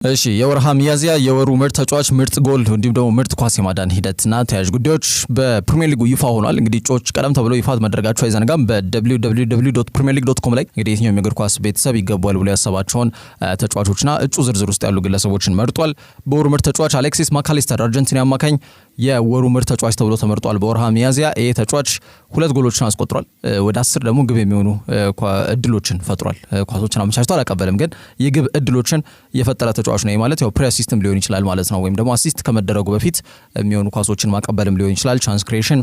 እሺ የወርሃ ሚያዝያ የወሩ ምርጥ ተጫዋች ምርጥ ጎል እንዲሁም ደግሞ ምርጥ ኳስ የማዳን ሂደትና ተያያዥ ጉዳዮች በፕሪሚየር ሊጉ ይፋ ሆኗል። እንግዲህ እጩዎች ቀደም ተብሎ ይፋ መደረጋቸው አይዘነጋም። በwww.premierleague.com ላይ እንግዲህ የትኛውም የእግር ኳስ ቤተሰብ ይገባዋል ብሎ ያሰባቸውን ተጫዋቾችና እጩ ዝርዝር ውስጥ ያሉ ግለሰቦችን መርጧል። በወሩ ምርጥ ተጫዋች አሌክሲስ ማካሊስተር አርጀንቲና አማካኝ የወሩ ምርጥ ተጫዋች ተብሎ ተመርጧል። በወርሃ ሚያዝያ ይሄ ተጫዋች 2 ጎሎችን አስቆጥሯል። ወደ 10 ደግሞ ግብ የሚሆኑ እድሎችን ፈጥሯል። ኳሶችን አመቻችቶ አላቀበለም፣ ግን የግብ እድሎችን የፈጠረ ተጫዋች ነው ማለት ያው ፕሬስ ሲስተም ሊሆን ይችላል ማለት ነው። ወይም ደግሞ አሲስት ከመደረጉ በፊት የሚሆኑ ኳሶችን ማቀበልም ሊሆን ይችላል። ቻንስ ክሬሽን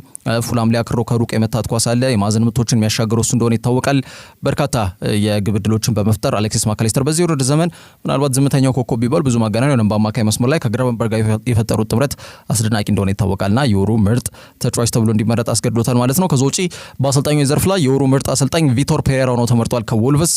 ፉላም ላይ አክሮ ከሩቅ የመታት ኳስ አለ። የማዕዘን ምቶችን የሚያሻግረው እሱ እንደሆነ ይታወቃል። በርካታ የግብ እድሎችን በመፍጠር አሌክሲስ ማካሊስተር በዚህ ውድድር ዘመን ምናልባት ዝምተኛው ኮከብ ቢባል ብዙ ማጋነን ነው። በአማካይ መስመር ላይ ከግራቨንበርግ ጋር የፈጠሩት ጥምረት አስደናቂ እንደሆነ ይታወቃልና የወሩ ምርጥ ተጫዋች ተብሎ እንዲመረጥ አስገድዶታል ማለት ነው። ከዛ ውጪ በአሰልጣኙ ዘርፍ ላይ የወሩ ምርጥ አሰልጣኝ ቪቶር ፔሬራ ነው ተመርጧል ከወልቭስ።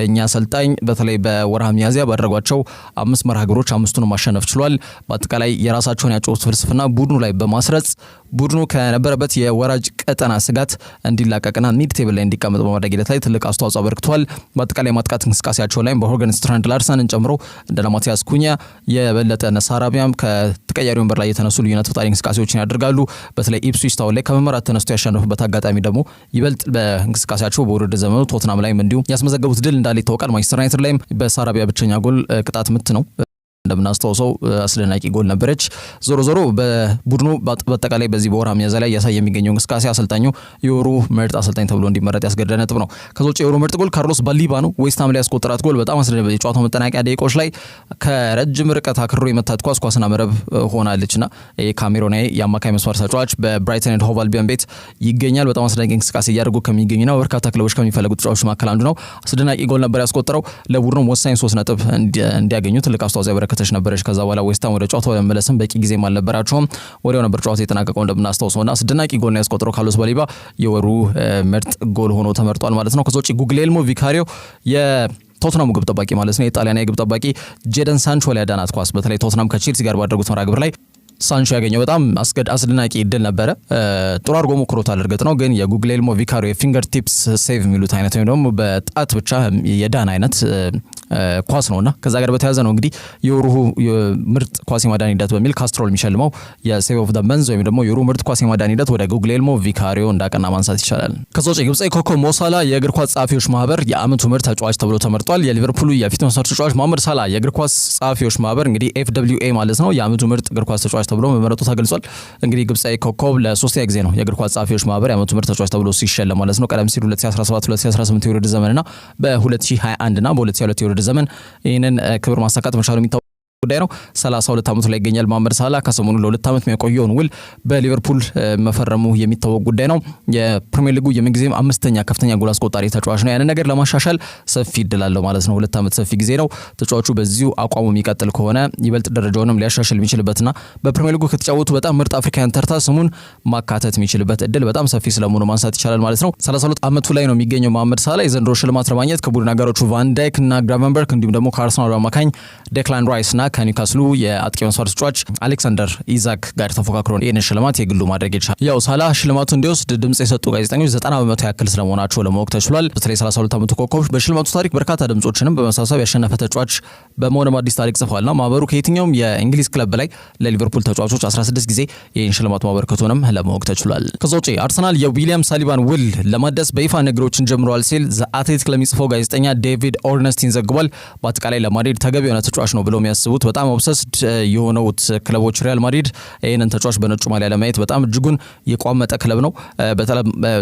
እኛ አሰልጣኝ በተለይ በወርሃ ሚያዝያ ባደረጓቸው 5 መርሃ ግብሮች 5ቱንም ማሸነፍ ችሏል። በአጠቃላይ የራሳቸውን ያጨዋወት ፍልስፍና ቡድኑ ላይ በማስረጽ ቡድኑ ከነበረበት የወራጅ ቀጠና ስጋት እንዲላቀቅና ሚድ ቴብል ላይ እንዲቀመጥ በማድረግ ሂደት ላይ ትልቅ አስተዋጽኦ አበርክቷል። በአጠቃላይ ማጥቃት እንቅስቃሴያቸው ላይ በሆርገን ስትራንድ ላርሰንን ጨምሮ እንደ ማቲያስ ኩኛ የበለጠ ነሳራቢያም ከተቀያሪ ወንበር ላይ የተነሱ ልዩነት ፈጣሪ እንቅስቃሴዎችን ያደርጋሉ። በተለይ ኢፕስዊች ታውን ላይ ከመመራት ተነስቶ ያሸነፉበት አጋጣሚ ደግሞ ይበልጥ በእንቅስቃሴያቸው በውድድር ዘመኑ ቶትናም ላይም እንዲሁ ያስመዘገቡት ድል እንዳለ ይታወቃል። ማንቸስተር ዩናይትድ ላይም በሳራቢያ ብቸኛ ጎል ቅጣት ምት ነው እንደምናስተዋውሰው አስደናቂ ጎል ነበረች። ዞሮ ዞሮ በቡድኑ በአጠቃላይ በዚህ በወርሃ ሚያዝያ ላይ ያሳየ የሚገኘው እንቅስቃሴ አሰልጣኙ የወሩ ምርጥ አሰልጣኝ ተብሎ እንዲመረጥ ያስገደደ ነጥብ ነው። ከዛ ውጭ የወሩ ምርጥ ጎል ካርሎስ ባሊባ ነው። ዌስትሃም ላይ ያስቆጠራት ጎል በጣም አስደናቂ የጨዋታው መጠናቀቂያ ደቂቃዎች ላይ ከረጅም ርቀት አክሮ የመታት ኳስና መረብ ሆናለችና የካሜሮናዊ የአማካይ መስመር ተጫዋች በብራይተን ኤንድ ሆቭ አልቢዮን ቤት ይገኛል። በጣም አስደናቂ እንቅስቃሴ እያደረጉ ከሚገኙና በርካታ ክለቦች ከሚፈልጉ ተጫዋቾች መካከል አንዱ ነው። አስደናቂ ጎል ነበር ያስቆጠረው። ለቡድኑ ወሳኝ 3 ነጥብ እንዲያገኙ ትልቅ አስተዋጽኦ ያበረከተች ነበረች። ከዛ በኋላ ዌስትሃም ወደ ጨዋታው ለመመለስም በቂ ጊዜም አልነበራቸውም። ወዲያው ነበር ጨዋታው የተጠናቀቀው እንደምናስተውሰውና አስደናቂ ጎል ነው ያስቆጠረው ካርሎስ ባሊባ የወሩ ምርጥ ጎል ሆኖ ተመርጧል ማለት ነው። ከዛ ውጪ ጉግሌልሞ ቪካሪዮ ቶትናም ግብ ጠባቂ ማለት ነው የጣሊያናዊ ግብ ጠባቂ ጄደን ሳንቾ ላይ ያዳናት ኳስ በተለይ ቶትናም ከቼልሲ ጋር ባደረጉት መርሃ ግብር ላይ ሳንቾ ያገኘው በጣም አስደናቂ እድል ነበረ። ጥሩ አድርጎ ሞክሮታል እርግጥ ነው፣ ግን የጉግሌልሞ ቪካሪዮ የፊንገር ቲፕስ ሴቭ የሚሉት አይነት ወይም ደግሞ በጣት ብቻ የዳን አይነት ኳስ ነውና ከዛ ጋር በተያያዘ ነው እንግዲህ የወሩ ምርጥ ኳስ የማዳን ሂደት በሚል ካስትሮል የሚሸልመው የሴቭ ኦፍ ዘ መንዝ ወይም ደግሞ የወሩ ምርጥ ኳስ የማዳን ሂደት ወደ ጉግሌልሞ ቪካሪዮ እንዳቀና ማንሳት ይቻላል። ከዛ ውጭ ግብጻዊ ኮከብ ሞሳላ የእግር ኳስ ጸሐፊዎች ማህበር የአመቱ ምርጥ ተጫዋች ተብሎ ተመርጧል። የሊቨርፑሉ የፊት መስመር ተጫዋች መሐመድ ሳላ የእግር ኳስ ጸሐፊዎች ማህበር እንግዲህ FWA ማለት ነው የአመቱ ምርጥ እግር ኳስ ተጫዋች ተብሎ መመረጡ ተገልጿል። እንግዲህ ግብጻዊ ኮከብ ለ3ኛ ጊዜ ነው የእግር ኳስ ጸሐፊዎች ማህበር የአመቱ ምርጥ ተጫዋች ተብሎ ሲሸለም ማለት ነው። ቀደም ሲል 2017 2018 የውድድር ዘመንና በ2021 እና በ2022 የውድድር ዘመን ይህንን ክብር ማሳካት መቻሉ የሚታወቅ ጉዳይ ነው። 32 ዓመቱ ላይ ይገኛል መሐመድ ሳላ። ከሰሞኑ ለ2 ዓመት የሚያቆየውን ውል በሊቨርፑል መፈረሙ የሚታወቅ ጉዳይ ነው። የፕሪሚየር ሊጉ የምንጊዜም 5ኛ ከፍተኛ ጎል አስቆጣሪ ተጫዋች ነው። ያንን ነገር ለማሻሻል ሰፊ እድል አለው ማለት ነው። 2 ዓመት ሰፊ ጊዜ ነው። ተጫዋቹ በዚሁ አቋሙ የሚቀጥል ከሆነ ይበልጥ ደረጃውንም ሊያሻሽል የሚችልበትና በፕሪሚየር ሊጉ ከተጫወቱ በጣም ምርጥ አፍሪካውያን ተርታ ስሙን ማካተት የሚችልበት እድል በጣም ሰፊ ስለመሆኑ ማንሳት ይቻላል ማለት ነው። 32 ዓመቱ ላይ ነው የሚገኘው መሐመድ ሳላ። የዘንድሮ ሽልማት ለማግኘት ከቡድን አጋሮቹ ቫን ዳይክ እና ግራቨንበርግ እንዲሁም ደግሞ ከአርሰናል አማካኝ ዴክላን ራይስ እና ከኒውካስሉ የአጥቂ መስመር ተጫዋች አሌክሳንደር ኢዛክ ጋር ተፎካክሮ ይህንን ሽልማት የግሉ ማድረግ ይችላል። ያው ሳላ ሽልማቱ እንዲወስድ ድምጽ የሰጡ ጋዜጠኞች 90% ያክል ስለመሆናቸው ለማወቅ ተችሏል። በተለይ 32 ዓመቱ ኮከብ በሽልማቱ ታሪክ በርካታ ድምጾችንም በመሳሳብ ያሸነፈ ተጫዋች በመሆንም አዲስ ታሪክ ጽፏልና ማህበሩ ከየትኛውም የእንግሊዝ ክለብ ላይ ለሊቨርፑል ተጫዋቾች 16 ጊዜ ይህን ሽልማት ማበርከቱንም ለማወቅ ተችሏል። ከዛ ውጪ አርሰናል የዊሊያም ሳሊባን ውል ለማደስ በይፋ ነገሮችን ጀምረዋል ሲል ዘ አትሌቲክ ለሚጽፈው ጋዜጠኛ ዴቪድ ኦርነስቲን ዘግቧል። በአጠቃላይ ለማድሪድ ተገቢ የሆነ ተጫዋች ነው ብለው የሚያስቡት በጣም ኦብሰስድ የሆነውት ክለቦች ሪያል ማድሪድ ይህንን ተጫዋች በነጩ ማሊያ ለማየት በጣም እጅጉን የቋመጠ ክለብ ነው።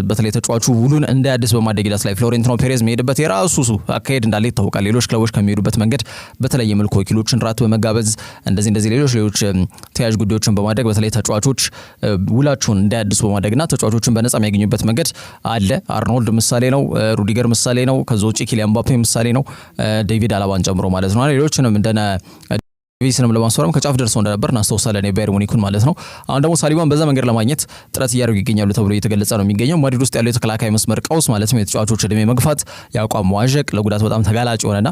በተለይ ተጫዋቹ ውሉን እንዳያድስ በማድረግ ሂደት ላይ ፍሎሬንቲኖ ፔሬዝ የሚሄድበት የራሱ አካሄድ እንዳለ ይታወቃል። ሌሎች ክለቦች ከሚሄዱበት መንገድ በተለየ መልኩ ወኪሎችን ራት በመጋበዝ እንደዚህ ሌሎች ተያያዥ ጉዳዮችን በማድረግ በተለይ ተጫዋቾች ውላቸውን እንዳያድሱ በማድረግና ተጫዋቾችን በነጻ የሚያገኙበት መንገድ አለ። አርኖልድ ምሳሌ ነው። ሩዲገር ምሳሌ ነው። ከዛ ውጪ ኪሊያን ምባፔ ምሳሌ ነው። ዴቪድ አላባን ጨምሮ ማለት ነው። ሌሎችንም እንደነ ቪስንም ለማስፈረም ከጫፍ ደርሰው እንደነበር እናስተውሳለን የባየር ሙኒኩን ማለት ነው። አሁን ደግሞ ሳሊባን በዛ መንገድ ለማግኘት ጥረት እያደረጉ ይገኛሉ ተብሎ እየተገለጸ ነው የሚገኘው። ማድሪድ ውስጥ ያለው የተከላካይ መስመር ቀውስ ማለትም የተጫዋቾች እድሜ መግፋት፣ የአቋም መዋዠቅ፣ ለጉዳት በጣም ተጋላጭ የሆነና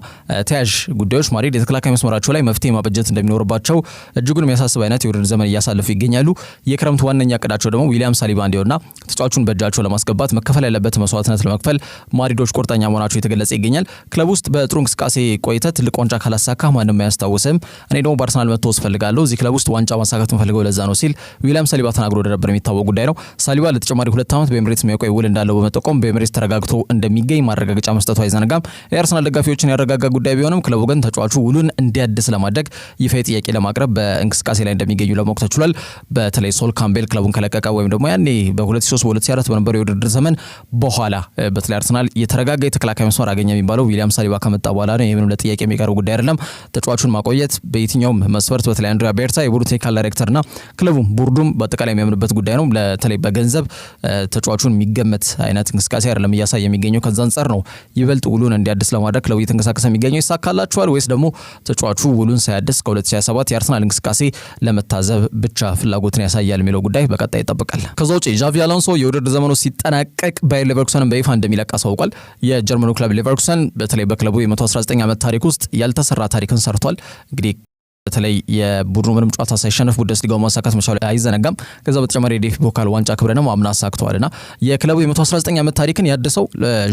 ተያዥ ጉዳዮች ማድሪድ የተከላካይ መስመራቸው ላይ መፍትሄ ማበጀት እንደሚኖርባቸው እጅጉን የሚያሳስብ አይነት የውድድር ዘመን እያሳለፉ ይገኛሉ። የክረምት ዋነኛ እቅዳቸው ደግሞ ዊሊያም ሳሊባ እንዲሆንና ተጫዋቹን በእጃቸው ለማስገባት መከፈል ያለበት መስዋዕትነት ለመክፈል ማድሪዶች ቁርጠኛ መሆናቸው የተገለጸ ይገኛል። ክለብ ውስጥ በጥሩ እንቅስቃሴ ቆይተ ትልቅ ዋንጫ ካላሳካ ማንም አያስታውስም። እኔ ደግሞ በአርሰናል መጥቶ ፈልጋለሁ እዚህ ክለብ ውስጥ ዋንጫ ማሳካት ፈልገው ለዛ ነው ሲል ዊሊያም ሳሊባ ተናግሮ እንደነበር የሚታወቅ ጉዳይ ነው። ሳሊባ ለተጨማሪ 2 ዓመት በኤምሬትስ የሚያቆይ ውል እንዳለው በመጠቆም በኤምሬትስ ተረጋግቶ እንደሚገኝ ማረጋገጫ መስጠቱ አይዘነጋም። የአርሰናል ደጋፊዎችን ያረጋጋ ጉዳይ ቢሆንም ክለቡ ግን ተጫዋቹ ውሉን እንዲያድስ ለማድረግ ይፋዊ ጥያቄ ለማቅረብ በእንቅስቃሴ ላይ እንደሚገኙ ለማወቅ ተችሏል። በተለይ ሶል ካምቤል ክለቡን ከለቀቀ ወይም ደግሞ ያኔ በ2003 በ2004 በነበረው የውድድር ዘመን በኋላ በተለይ አርሰናል የተረጋጋ የተከላካይ መስመር አገኘ የሚባለው ዊሊያም ሳሊባ ከመጣ በኋላ ነው። ይሄ ምንም ለጥያቄ የሚቀርብ ጉዳይ አይደለም። ተጫዋቹን ማቆየት በየትኛውም መስፈርት በተለይ አንድሪያ ቤርታ የቡድኑ ቴክኒካል ዳይሬክተርና ክለቡም ቦርዱም በአጠቃላይ የሚያምንበት ጉዳይ ነው። በተለይ በገንዘብ ተጫዋቹን የሚገመት አይነት እንቅስቃሴ አይደለም እያሳየ የሚገኘው። ከዛ አንጻር ነው ይበልጥ ውሉን እንዲያድስ ለማድረግ ክለቡ እየተንቀሳቀሰ የሚገኘው። ይሳካላቸዋል ወይስ ደግሞ ተጫዋቹ ውሉን ሳያድስ ከ2027 የአርሰናል እንቅስቃሴ ለመታዘብ ብቻ ፍላጎትን ያሳያል የሚለው ጉዳይ በቀጣይ ይጠብቃል። ከዛ ውጪ ዣቪ አሎንሶ የውድድር ዘመኑ ሲጠናቀቅ ባየር ሌቨርኩሰንን በይፋ እንደሚለቅ አሳውቋል። የጀርመኑ ክለብ ሌቨርኩሰን በተለይ በክለቡ የ119 ዓመት ታሪክ ውስጥ ያልተሰራ ታሪክን ሰርቷል። እንግዲህ በተለይ የቡድኑ ምንም ጨዋታ ሳይሸነፍ ቡንደስሊጋው ማሳካት መቻሉ አይዘነጋም። ከዛ በተጨማሪ የዲኤፍቢ ፖካል ዋንጫ ክብረንም አምና አሳክተዋልና የክለቡ የ119 ዓመት ታሪክን ያደሰው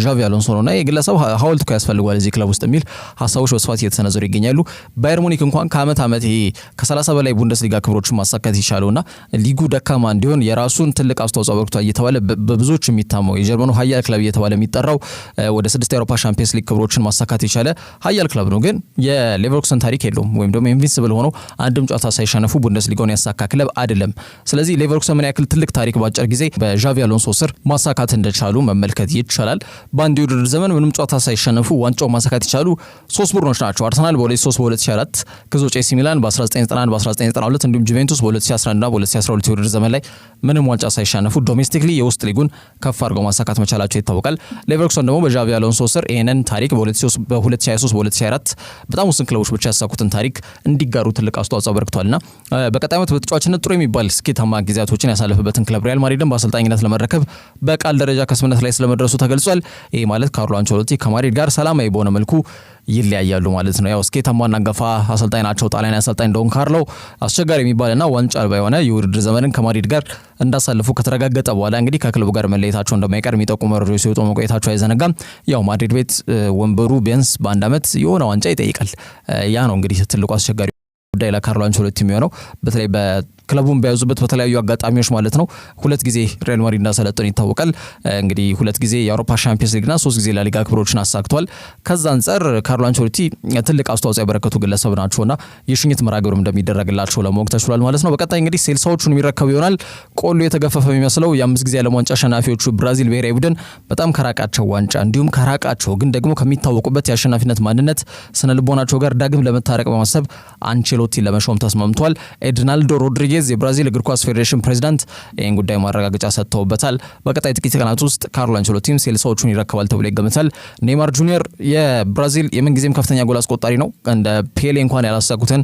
ዣቪ አሎንሶ ነውና የግለሰብ ሐውልት እኮ ያስፈልጓል እዚህ ክለብ ውስጥ የሚል ሀሳቦች በስፋት እየተሰነዘሩ ይገኛሉ። ባየር ሙኒክ እንኳን ከዓመት ዓመት ይሄ ከ30 በላይ ቡንደስሊጋ ክብሮችን ማሳካት ይቻለውና ሊጉ ደካማ እንዲሆን የራሱን ትልቅ አስተዋጽኦ አበርክቷል እየተባለ በብዙዎች የሚታመው የጀርመኑ ኃያል ክለብ እየተባለ የሚጠራው ወደ 6 የአውሮፓ ሻምፒየንስ ሊግ ክብሮችን ማሳካት የቻለ ኃያል ክለብ ነው። ግን የሌቨርኩሰን ታሪክ የለውም ወይም ደግሞ ኢንቪንሲብል ሆኖ አንድም ጨዋታ ሳይሸነፉ ቡንደስሊጋውን ያሳካ ክለብ አይደለም። ስለዚህ ሌቨርኩሰን ምን ያክል ትልቅ ታሪክ ባጭር ጊዜ በዣቪ አሎንሶ ስር ማሳካት እንደቻሉ መመልከት ይቻላል። በአንድ የውድድር ዘመን ምንም ጨዋታ ሳይሸነፉ ዋንጫው ማሳካት የቻሉ 3 ቡድኖች ናቸው። አርሰናል በ2003 በ2004 ከዛ ውጪ ኤሲ ሚላን በ1991 በ1992 እንዲሁም ጁቬንቱስ በ2011 እና በ2012 የውድድር ዘመን ላይ ምንም ዋንጫ ሳይሸነፉ ዶሜስቲክሊ የውስጥ ሊጉን ከፍ አድርገው ማሳካት መቻላቸው ይታወቃል። ሌቨርኩሰን ደግሞ በዣቪ አሎንሶ ስር ይሄንን ታሪክ በ2023 በ2024 በጣም ውስን ክለቦች ብቻ ያሳኩትን ታሪክ እንዲጋሩ ትልቅ አስተዋጽኦ አበርክቷልና በቀጣይ ዓመት በተጫዋችነት ጥሩ የሚባል ስኬታማ ጊዜያቶችን ያሳለፈበትን ክለብ ሪያል ማድሪድን በአሰልጣኝነት ለመረከብ በቃል ደረጃ ከስምምነት ላይ ስለመድረሱ ተገልጿል። ይሄ ማለት ካርሎ አንቸሎቲ ከማድሪድ ጋር ሰላማዊ በሆነ መልኩ ይለያያሉ ማለት ነው። ያው ስኬታማና አንጋፋ አሰልጣኝ ናቸው። ጣሊያን አሰልጣኝ ዶን ካርሎ አስቸጋሪ የሚባልና ዋንጫ አልባ የሆነ የውድድር ዘመንን ከማድሪድ ጋር እንዳሳለፉ ከተረጋገጠ በኋላ እንግዲህ ከክለቡ ጋር መለየታቸው እንደማይቀር የሚጠቁሙ መረጃዎች ሲወጡ መቆየታቸው አይዘነጋም። ያው ማድሪድ ቤት ወንበሩ ቢያንስ በአንድ ዓመት የሆነ ዋንጫ ይጠይቃል። ያ ነው እንግዲህ ትልቁ አስቸጋሪ ጉዳይ ለካርሎ አንቸሎቲ የሚሆነው በተለይ ክለቡን በያዙበት በተለያዩ አጋጣሚዎች ማለት ነው 2 ጊዜ ሪያል ማድሪድ እንዳሰለጠኑ ይታወቃል። እንግዲህ 2 ጊዜ የአውሮፓ ሻምፒየንስ ሊግና 3 ጊዜ ላሊጋ ክብሮችን አሳክቷል። ከዛ አንፃር ካርሎ አንቸሎቲ ትልቅ አስተዋጽኦ ያበረከቱ ግለሰብ ናቸውና የሽኝት መርሃ ግብርም እንደሚደረግላቸው ለማወቅ ተችሏል ማለት ነው። በቀጣይ እንግዲህ ሴልሳዎቹን የሚረከቡ ይሆናል። ቆሎ የተገፈፈ የሚመስለው የ5 ጊዜ ዓለም ዋንጫ አሸናፊዎቹ ብራዚል ብሔራዊ ቡድን በጣም ከራቃቸው ዋንጫ እንዲሁም ከራቃቸው ግን ደግሞ ከሚታወቁበት የአሸናፊነት ማንነት ስነ ልቦናቸው ጋር ዳግም ለመታረቅ በማሰብ አንቸሎቲ ለመሾም ተስማምቷል። ኤድናልዶ ሮድሪጌዝ የብራዚል እግር ኳስ ፌዴሬሽን ፕሬዚዳንት ይህን ጉዳይ ማረጋገጫ ሰጥተውበታል። በቀጣይ ጥቂት ቀናት ውስጥ ካርሎ አንቸሎቲም ሴልሳዎቹን ይረከባል ተብሎ ይገመታል። ኔይማር ጁኒየር የብራዚል የምንጊዜም ከፍተኛ ጎል አስቆጣሪ ነው። እንደ ፔሌ እንኳን ያላሳኩትን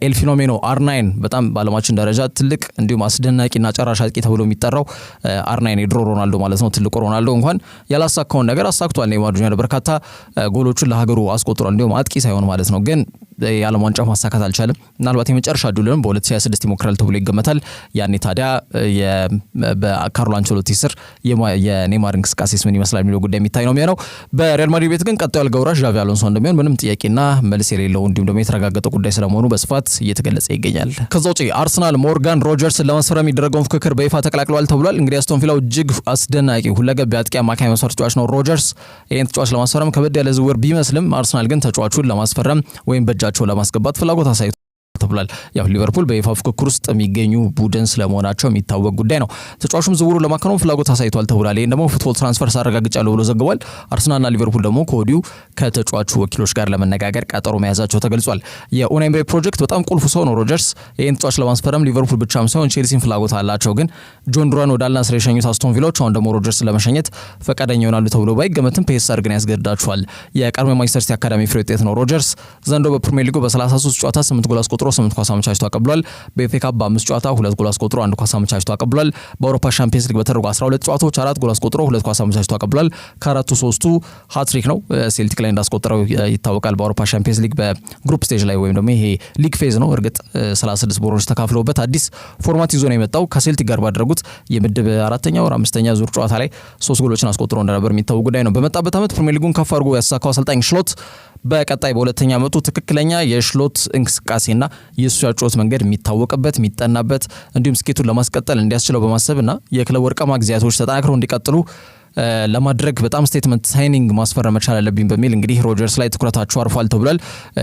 ኤል ፊኖሜኖ አር9 በጣም በዓለማችን ደረጃ ትልቅ እንዲሁም አስደናቂና ጨራሽ አጥቂ ተብሎ የሚጠራው አር9 የድሮ ሮናልዶ ማለት ነው። ትልቁ ሮናልዶ እንኳን ያላሳካውን ነገር አሳክቷል። ኔይማር ጁኒየር በርካታ ጎሎችን ለሀገሩ አስቆጥሯል። እንዲሁም አጥቂ ሳይሆን ማለት ነው። ግን የዓለም ዋንጫ ማሳካት አልቻለም። ምናልባት የመጨረሻ ዕድሉን በ2026 ይሞክራል ተብሎ ይገመታል። ያኔ ታዲያ በካርሎ አንቸሎቲ ስር የኔይማር እንቅስቃሴስ ምን ይመስላል የሚለው ጉዳይ የሚታይ ነው የሚሆነው። በሪያል ማድሪድ ቤት ግን ቀጣዩ አልጋ ወራሽ ዣቪ አሎንሶ እንደሚሆን ምንም ጥያቄና መልስ የሌለው እንዲሁም ደግሞ የተረጋገጠ ጉዳይ ስለመሆኑ በስፋት እየተገለጸ ይገኛል። ከዛ ውጪ አርሰናል ሞርጋን ሮጀርስን ለማስፈረም የሚደረገውን ፍክክር በይፋ ተቀላቅለዋል ተብሏል። እንግዲህ አስቶን ቪላው እጅግ አስደናቂ ሁለገብ የአጥቂ አማካይ መስመር ተጫዋች ነው ሮጀርስ። ይህን ተጫዋች ለማስፈረም ከበድ ያለ ዝውውር ቢመስልም አርሰናል ግን ተጫዋቹን ለማስፈረም ወይም በእጃቸው ለማስገባት ፍላጎት አሳይቷል ተብሏል። ያው ሊቨርፑል በይፋ ፍክክር ውስጥ የሚገኙ ቡድን ስለመሆናቸው የሚታወቅ ጉዳይ ነው። ተጫዋቹም ዝውውሩ ለማከናወን ፍላጎት አሳይቷል ተብሏል። ይሄን ደግሞ ፉትቦል ትራንስፈርስ አረጋግጫለሁ ብሎ ዘግቧል። አርሰናልና ሊቨርፑል ደግሞ ከወዲሁ ከተጫዋቹ ወኪሎች ጋር ለመነጋገር ቀጠሮ መያዛቸው ተገልጿል። የኡናይ ኤምሬ ፕሮጀክት በጣም ቁልፍ ሰው ነው ሮጀርስ። ይህን ተጫዋች ለማስፈረም ሊቨርፑል ብቻም ሳይሆን ቼልሲን ፍላጎት አላቸው። ግን ጆን ዱራን ወደ አልናስር የሸኙት አስቶን ቪላዎች አሁን ደግሞ ሮጀርስ ለመሸኘት ፈቃደኛ ይሆናሉ ተብሎ ባይገመትም ፒኤስአር ግን ያስገድዳቸዋል። የቀድሞ ማንቸስተር ሲቲ አካዳሚ ፍሬ ውጤት ነው ሮጀርስ። ዘንድሮ በፕሪሚየር ሊጉ በ33 ጨዋታ 8 ጎል አስቆጥሮ 8 ኳስ አመቻችቶ አቀብሏል። በኤፍኤ ካፕ በ5 ጨዋታ 2 ጎል አስቆጥሮ 1 ኳስ አመቻችቶ አቀብሏል። በአውሮፓ ሻምፒየንስ ሊግ በተደረጉ 12 ጨዋታዎች 4 ጎል አስቆጥሮ 2 ኳስ አመቻችቶ አቀብሏል። ከአራቱ 3ቱ ሃትሪክ ነው። ሴልቲክ ላይ እንዳስቆጠረው ይታወቃል። በአውሮፓ ሻምፒየንስ ሊግ በግሩፕ ስቴጅ ላይ ወይም ደግሞ ይሄ ሊግ ፌዝ ነው። እርግጥ 36 ቡድኖች ተካፍለውበት አዲስ ፎርማት ይዞ ነው የመጣው። ከሴልቲክ ጋር ባደረጉት የምድብ 4ኛ ወር 5ኛ ዙር ጨዋታ ላይ 3 ጎሎችን አስቆጥሮ እንደነበር የሚታወቅ ጉዳይ ነው። በመጣበት ዓመት ፕሪሚየር ሊጉን ከፍ አድርጎ ያሳካው አሰልጣኝ ሽሎት በቀጣይ በሁለተኛ ዓመቱ ትክክለኛ የሽሎት እንቅስቃሴና የእሱ ያጫወት መንገድ የሚታወቅበት የሚጠናበት እንዲሁም ስኬቱን ለማስቀጠል እንዲያስችለው በማሰብና የክለብ ወርቃማ ጊዜያቶች ተጠናክረው እንዲቀጥሉ ለማድረግ በጣም ስቴትመንት ሳይኒንግ ማስፈረም መቻል አለብኝ በሚል እንግዲህ ሮጀርስ ላይ ትኩረታቸው አርፏል ተብሏል።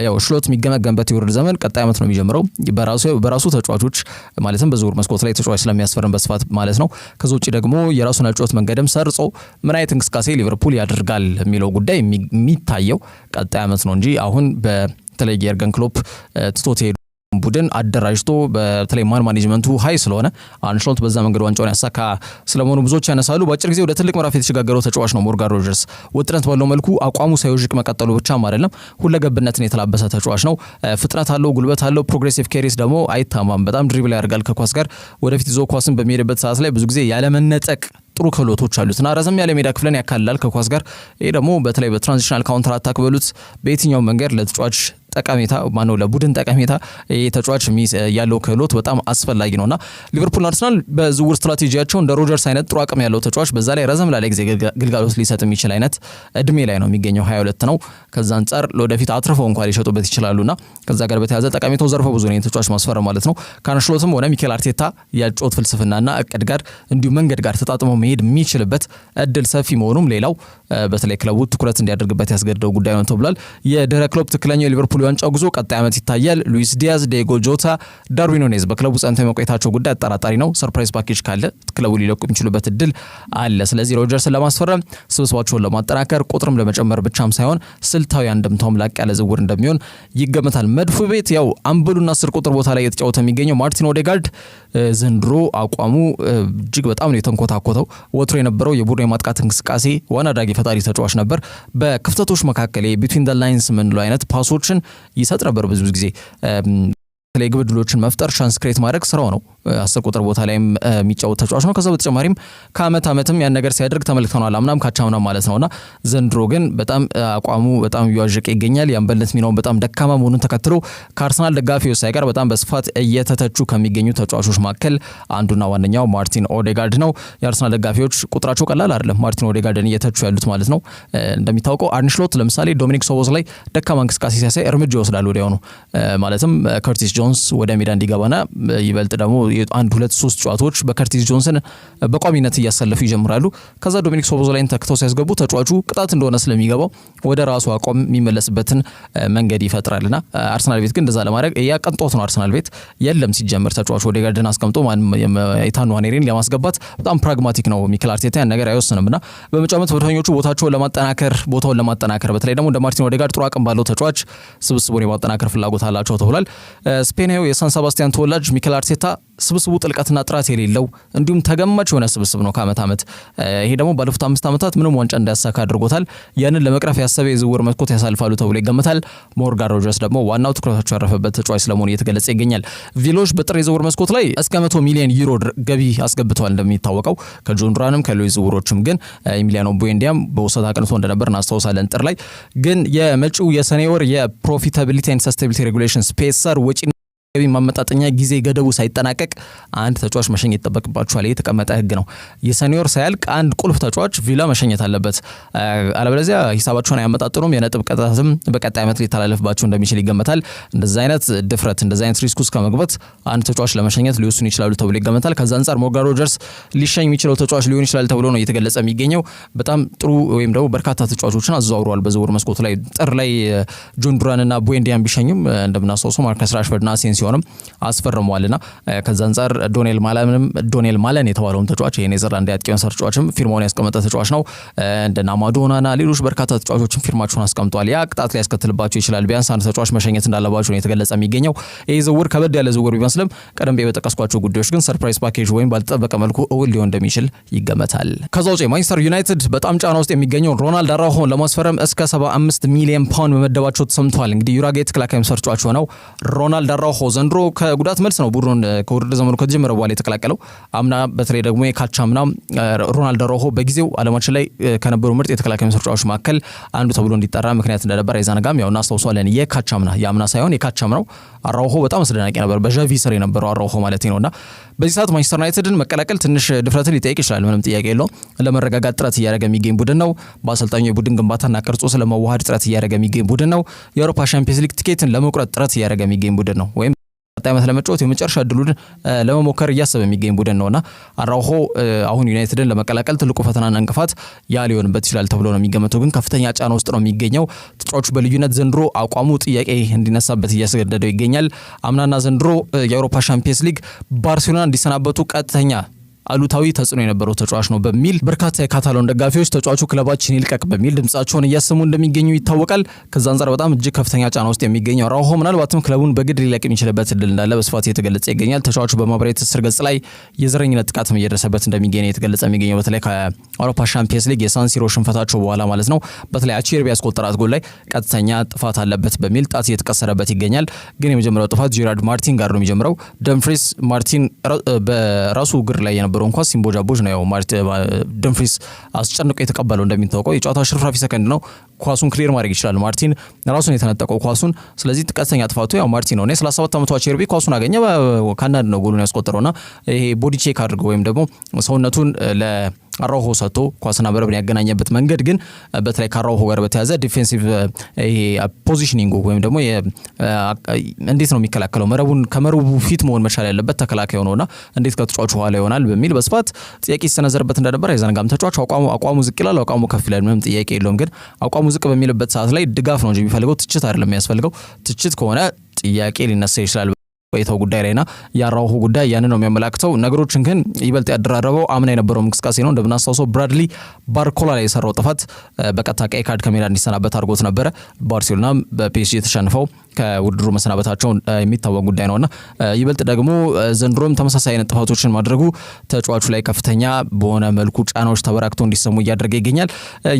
ያው ሽሎት የሚገመገምበት የውድድር ዘመን ቀጣይ ዓመት ነው የሚጀምረው በራሱ ተጫዋቾች ማለትም በዝውውር መስኮት ላይ ተጫዋች ስለሚያስፈርም በስፋት ማለት ነው። ከዛ ውጪ ደግሞ የራሱን አጫወት መንገድም ሰርጾ ምን አይነት እንቅስቃሴ ሊቨርፑል ያደርጋል የሚለው ጉዳይ የሚታየው ቀጣይ ዓመት ነው እንጂ አሁን በተለይ የርገን ክሎፕ ትቶት ቡድን አደራጅቶ በተለይ ማኔጅመንቱ ሀይ ስለሆነ አንሽሎት በዛ መንገድ ዋንጫውን ያሳካ ስለመሆኑ ብዙዎች ያነሳሉ። በአጭር ጊዜ ወደ ትልቅ ምዕራፍ የተሸጋገረው ተጫዋች ነው ሞርጋን ሮጀርስ። ውጥረት ባለው መልኩ አቋሙ ሳይወዥቅ መቀጠሉ ብቻም አይደለም፣ ሁለገብነትን የተላበሰ ተጫዋች ነው። ፍጥነት አለው፣ ጉልበት አለው። ፕሮግሬሲቭ ኬሪስ ደግሞ አይታማም። በጣም ድሪብል ያደርጋል ከኳስ ጋር ወደፊት ይዞ ኳስን በሚሄድበት ሰዓት ላይ ብዙ ጊዜ ያለመነጠቅ ጥሩ ክህሎቶች አሉትና ረዘም ያለ ሜዳ ክፍልን ያካልላል ከኳስ ጋር። ይሄ ደግሞ በተለይ በትራንዚሽናል ካውንተር አታክ በሉት በየትኛው መንገድ ለተጫዋች ጠቀሜታ ማነው ለቡድን ጠቀሜታ ተጫዋች ያለው ክህሎት በጣም አስፈላጊ ነውና ሊቨርፑል አርሰናል በዝውውር ስትራቴጂያቸው እንደ ሮጀርስ አይነት ጥሩ አቅም ያለው ተጫዋች በዛ ላይ ረዘም ላለ ጊዜ ግልጋሎት ሊሰጥ የሚችል አይነት እድሜ ላይ ነው የሚገኘው 22 ነው። ከዛ አንፃር ለወደፊት አትርፈው እንኳን ሊሸጡበት ይችላሉና ከዛ ጋር በተያያዘ ጠቀሜታው ዘርፈ ብዙ ነው ተጫዋች ማስፈረም ማለት ነው። ካንሽሎትም ሆነ ሚኬል አርቴታ ያጫወት ፍልስፍናና እቅድ ጋር እንዲሁ መንገድ ጋር ተጣጥሞ መሄድ የሚችልበት እድል ሰፊ መሆኑም ሌላው በተለይ ክለቡ ትኩረት እንዲያደርግበት ያስገድደው ጉዳይ ነው ተብሏል። የድህረ ክሎፕ ትክክለኛው የሊቨርፑል ዋንጫው ጉዞ ቀጣይ ዓመት ይታያል። ሉዊስ ዲያዝ፣ ዲዬጎ ጆታ፣ ዳርዊን ኑኔዝ በክለቡ ጸንተው የመቆየታቸው ጉዳይ አጠራጣሪ ነው። ሰርፕራይዝ ፓኬጅ ካለ ክለቡ ሊለቁ የሚችሉበት እድል አለ። ስለዚህ ሮጀርስን ለማስፈረም ስብስባቸውን ለማጠናከር ቁጥርም ለመጨመር ብቻም ሳይሆን ስልታዊ አንድምታውም ላቅ ያለ ዝውውር እንደሚሆን ይገመታል። መድፉ ቤት ያው አምበሉና 10 ቁጥር ቦታ ላይ የተጫወተ የሚገኘው ማርቲን ኦዴጋርድ ዘንድሮ አቋሙ እጅግ በጣም ነው የተንኮታኮተው። ወትሮ የነበረው የቡድን የማጥቃት እንቅስቃሴ ዋና ዳጊ ፈጣሪ ተጫዋች ነበር። በክፍተቶች መካከል ቢትዊን ዘ ላይንስ የምንለው አይነት ፓሶችን ይሰጥ ነበር ብዙ ጊዜ የተለያዩ ግብ ዕድሎችን መፍጠር ቻንስ ክሬት ማድረግ ስራው ነው። 10 ቁጥር ቦታ ላይም የሚጫወት ተጫዋች ነው። ከዛ በተጨማሪም ከአመት ዓመትም ያን ነገር ሲያደርግ ተመልክተናል። አምናም ካቻምናም ማለት ነውና ዘንድሮ ግን በጣም አቋሙ በጣም እየዋዠቀ ይገኛል። የአምበልነት ሚናውን በጣም ደካማ መሆኑን ተከትሎ ከአርሰናል ደጋፊዎች ሳይቀር በጣም በስፋት እየተተቹ ከሚገኙ ተጫዋቾች መካከል አንዱና ዋነኛው ማርቲን ኦዴጋርድ ነው። የአርሰናል ደጋፊዎች ቁጥራቸው ቀላል አይደለም ማርቲን ኦዴጋርድን እየተቹ ያሉት ማለት ነው። እንደሚታወቀው አርነ ስሎት ለምሳሌ ዶሚኒክ ሶቦዝ ላይ ደካማ እንቅስቃሴ ሲያሳይ እርምጃ ይወስዳሉ ወዲያውኑ ማለትም ከርቲስ ጆንስ ወደ ሜዳ እንዲገባና ይበልጥ ደግሞ 1-2-3 ጨዋታዎች በከርቲስ ጆንስን በቋሚነት እያሰለፉ ይጀምራሉ። ከዛ ዶሚኒክ ሶቦዝላይን ተክተው ሲያስገቡ ተጫዋቹ ቅጣት እንደሆነ ስለሚገባው ወደ ራሱ አቋም የሚመለስበትን መንገድ ይፈጥራልና አርሰናል ቤት ግን እንደዛ ለማድረግ ያቀንጦት ነው። አርሰናል ቤት የለም ሲጀምር ተጫዋቹ ኦዴጋርድን አስቀምጦ ኢታን ንዋኔሪን ለማስገባት በጣም ፕራግማቲክ ነው ሚኬል አርቴታ ያን ነገር አይወስንምና በመጫወት በተኞቹ ቦታውን ለማጠናከር በተለይ ደግሞ እንደ ማርቲን ኦዴጋርድ ጥሩ አቅም ባለው ተጫዋች ስብስቡን የማጠናከር ፍላጎት አላቸው ተብሏል። ስፔናዊው የሳን ሰባስቲያን ተወላጅ ሚኬል አርቴታ ስብስቡ ጥልቀትና ጥራት የሌለው እንዲሁም ተገማች የሆነ ስብስብ ነው ከአመት ዓመት። ይሄ ደግሞ ባለፉት 5 ዓመታት ምንም ዋንጫ እንዳያሳካ አድርጎታል። ያንን ለመቅረፍ ያሰበ የዝውውር መስኮት ያሳልፋሉ ተብሎ ይገመታል። ሞርጋን ሮጀርስ ደግሞ ዋናው ትኩረታቸው ያረፈበት ተጫዋች ስለመሆኑ እየተገለጸ ይገኛል። ቪሎች በጥር የዝውውር መስኮት ላይ እስከ 100 ሚሊዮን ዩሮ ገቢ አስገብተዋል። እንደሚታወቀው ከጆን ዱራንም ከሌሎች ዝውውሮችም ግን ኤሚሊያኖ ቡዌንዲያም በውሰት አቅንቶ እንደነበር እናስታውሳለን። ጥር ላይ ግን የመጪው የሰኔ ወር የፕሮፊታቢሊቲ ኤንድ ሰስቴቢሊቲ ሬጉሌሽንስ ፒኤስአር ወጪ ገቢ ማመጣጠኛ ጊዜ ገደቡ ሳይጠናቀቅ አንድ ተጫዋች መሸኘት ይጠበቅባቸዋል። ይሄ የተቀመጠ ህግ ነው። የሰኒዮር ሳያልቅ አንድ ቁልፍ ተጫዋች ቪላ መሸኘት አለበት። አለበለዚያ ሂሳባቸውን አያመጣጥኑም። የነጥብ ቅጣትም በቀጣይ ዓመት ሊተላለፍባቸው እንደሚችል ይገመታል። እንደዛ አይነት ድፍረት እንደዛ አይነት ሪስክ ውስጥ ከመግባት አንድ ተጫዋች ለመሸኘት ሊወስኑ ይችላሉ ተብሎ ይገመታል። ከዛ አንፃር ሞርጋን ሮጀርስ ሊሸኝ የሚችለው ተጫዋች ሊሆን ይችላል ተብሎ ነው እየተገለጸ የሚገኘው። በጣም ጥሩ ወይም ደግሞ በርካታ ተጫዋቾችን አዘዋውረዋል በዝውውር መስኮቱ ላይ። ጥር ላይ ጆን ዱራንና ቡዌንዲያን ቢሸኙም እንደምናስታውሰው ማርከስ ራሽፎርድና አሴንሲዮ ሲሆንም አስፈርሟልና ከዛ አንፃር ዶኔል ማለን የተባለውን ተጫዋች የኔዘርላንድ አጥቂ መስመር ተጫዋችም ፊርማውን ያስቀመጠ ተጫዋች ነው። እንደ ናማዶናና ሌሎች በርካታ ተጫዋቾችን ፊርማቸውን አስቀምጧል። ያ ቅጣት ሊያስከትልባቸው ይችላል። ቢያንስ አንድ ተጫዋች መሸኘት እንዳለባቸው ነው የተገለጸ የሚገኘው። ይህ ዝውውር ከበድ ያለ ዝውውር ቢመስልም ቀደም ብዬ በጠቀስኳቸው ጉዳዮች ግን ሰርፕራይዝ ፓኬጅ ወይም ባልተጠበቀ መልኩ እውን ሊሆን እንደሚችል ይገመታል። ከዛ ውጪ ማንቸስተር ዩናይትድ በጣም ጫና ውስጥ የሚገኘው ሮናልድ አራውሆን ለማስፈረም እስከ 75 ሚሊዮን ፓውንድ መመደባቸው ተሰምቷል። እንግዲህ ዩራጌት ተከላካይ መስመር ተጫዋች ሆነው ሮናልድ አራውሆ ዘንድሮ ከጉዳት መልስ ነው ቡድኑን ከውድድር ዘመኑ ከተጀመረ በኋላ የተቀላቀለው። አምና በተለይ ደግሞ የካቻምና ሮናልድ አራውሆ በጊዜው ዓለማችን ላይ ከነበሩ ምርጥ የተከላካይ መስመር ተጫዋቾች መካከል አንዱ ተብሎ እንዲጠራ ምክንያት እንደነበር አይዘነጋም። ያው እናስታውሳለን። የአምና ሳይሆን የካቻምናው አራውሆ በጣም አስደናቂ ነበር። በዣቪ ስር የነበረው አራውሆ ማለት ነውና በዚህ ሰዓት ማንቸስተር ዩናይትድን መቀላቀል ትንሽ ድፍረትን ሊጠይቅ ይችላል። ምንም ጥያቄ የለውም። ለመረጋጋት ጥረት እያደረገ የሚገኝ ቡድን ነው። በአሰልጣኙ የቡድን ግንባታና ቅርጾ ስለመዋሃድ ጥረት እያደረገ የሚገኝ ቡድን ነው። የአውሮፓ ቻምፒየንስ ሊግ ቲኬትን ለመቁረጥ ጥረት እያደረገ የሚገኝ ቡድን ነው። ወይም ቀጣይ ዓመት ለመጫወት የመጨረሻ እድሉን ለመሞከር እያሰበ የሚገኝ ቡድን ነውና አራውሆ አሁን ዩናይትድን ለመቀላቀል ትልቁ ፈተናና እንቅፋት ያ ሊሆንበት ይችላል ተብሎ ነው የሚገመተው። ግን ከፍተኛ ጫና ውስጥ ነው የሚገኘው። ተጫዋቹ በልዩነት ዘንድሮ አቋሙ ጥያቄ እንዲነሳበት እያስገደደው ይገኛል። አምናና ዘንድሮ የአውሮፓ ቻምፒየንስ ሊግ ባርሴሎና እንዲሰናበቱ ቀጥተኛ አሉታዊ ተጽዕኖ የነበረው ተጫዋች ነው በሚል በርካታ የካታሎን ደጋፊዎች ተጫዋቹ ክለባችን ይልቀቅ በሚል ድምጻቸውን እያሰሙ እንደሚገኙ ይታወቃል። ከዛ አንፃር በጣም እጅግ ከፍተኛ ጫና ውስጥ የሚገኘው አራውሆ ምናልባትም ክለቡን በግድ ሊለቅ የሚችልበት እድል እንዳለ በስፋት እየተገለጸ ይገኛል። ተጫዋቹ በማህበራዊ ትስስር ገጽ ላይ የዘረኝነት ጥቃትም እየደረሰበት እንደሚገኝ የተገለጸ የሚገኘው በተለይ ከአውሮፓ ቻምፒየንስ ሊግ የሳንሲሮ ሽንፈታቸው በኋላ ማለት ነው። በተለይ አቼርቢ ያስቆጠራት ጎል ላይ ቀጥተኛ ጥፋት አለበት በሚል ጣት እየተቀሰረበት ይገኛል። ግን የመጀመሪያው ጥፋት ጄራርድ ማርቲን ጋር ነው የሚጀምረው። ደምፍሪስ ማርቲን በራሱ እግር ላይ የነበረው እንኳን ሲምቦጃቦጅ ነው። ያው ደምፍሪስ አስጨንቆ የተቀበለው እንደሚታወቀው የጨዋታው ሽርፍራፊ ሰከንድ ነው። ኳሱን ክሊር ማድረግ ይችላል ማርቲን ራሱን የተነጠቀው ኳሱን። ስለዚህ ቀጥተኛ ጥፋቱ ያው ማርቲን ነው። 37 ዓመቱ አቼርቢ ኳሱን አገኘ ካናድ ነው ጎሉን ያስቆጠረውና ይሄ ቦዲ ቼክ አድርጎ ወይም ደግሞ ሰውነቱን አራውሆ ሰጥቶ ኳስና መረብን ያገናኘበት መንገድ ግን በተለይ ከአራውሆ ጋር በተያዘ ዲፌንሲቭ ይሄ ፖዚሽኒንግ ወይም ደግሞ እንዴት ነው የሚከላከለው መረቡን ከመረቡ ፊት መሆን መቻል ያለበት ተከላካይ ነውና እንዴት ከተጫዋቹ ኋላ ይሆናል በሚል በስፋት ጥያቄ ሲሰነዘርበት እንደነበር አይዘነጋም። ተጫዋቹ አቋሙ ዝቅ ይላል፣ አቋሙ ከፍ ይላል፣ ምንም ጥያቄ የለውም። ግን አቋሙ ዝቅ በሚልበት ሰዓት ላይ ድጋፍ ነው እንጂ የሚፈልገው ትችት አይደለም የሚያስፈልገው። ትችት ከሆነ ጥያቄ ሊነሳ ይችላል ቆይታው ጉዳይ ላይና የአራውሆ ጉዳይ ያን ነው የሚያመላክተው። ነገሮችን ግን ይበልጥ ያደራረበው አምና የነበረው እንቅስቃሴ ነው። እንደምናስታውሰው ብራድሊ ባርኮላ ላይ የሰራው ጥፋት በቀጥታ ቀይ ካርድ ከሜዳ እንዲሰናበት አድርጎት ነበረ። ባርሴሎና በፒኤስጂ ተሸንፈው ከውድድሩ መሰናበታቸው የሚታወቅ ጉዳይ ነውና ይበልጥ ደግሞ ዘንድሮም ተመሳሳይ አይነት ጥፋቶችን ማድረጉ ተጫዋቹ ላይ ከፍተኛ በሆነ መልኩ ጫናዎች ተበራክተው እንዲሰሙ እያደረገ ይገኛል።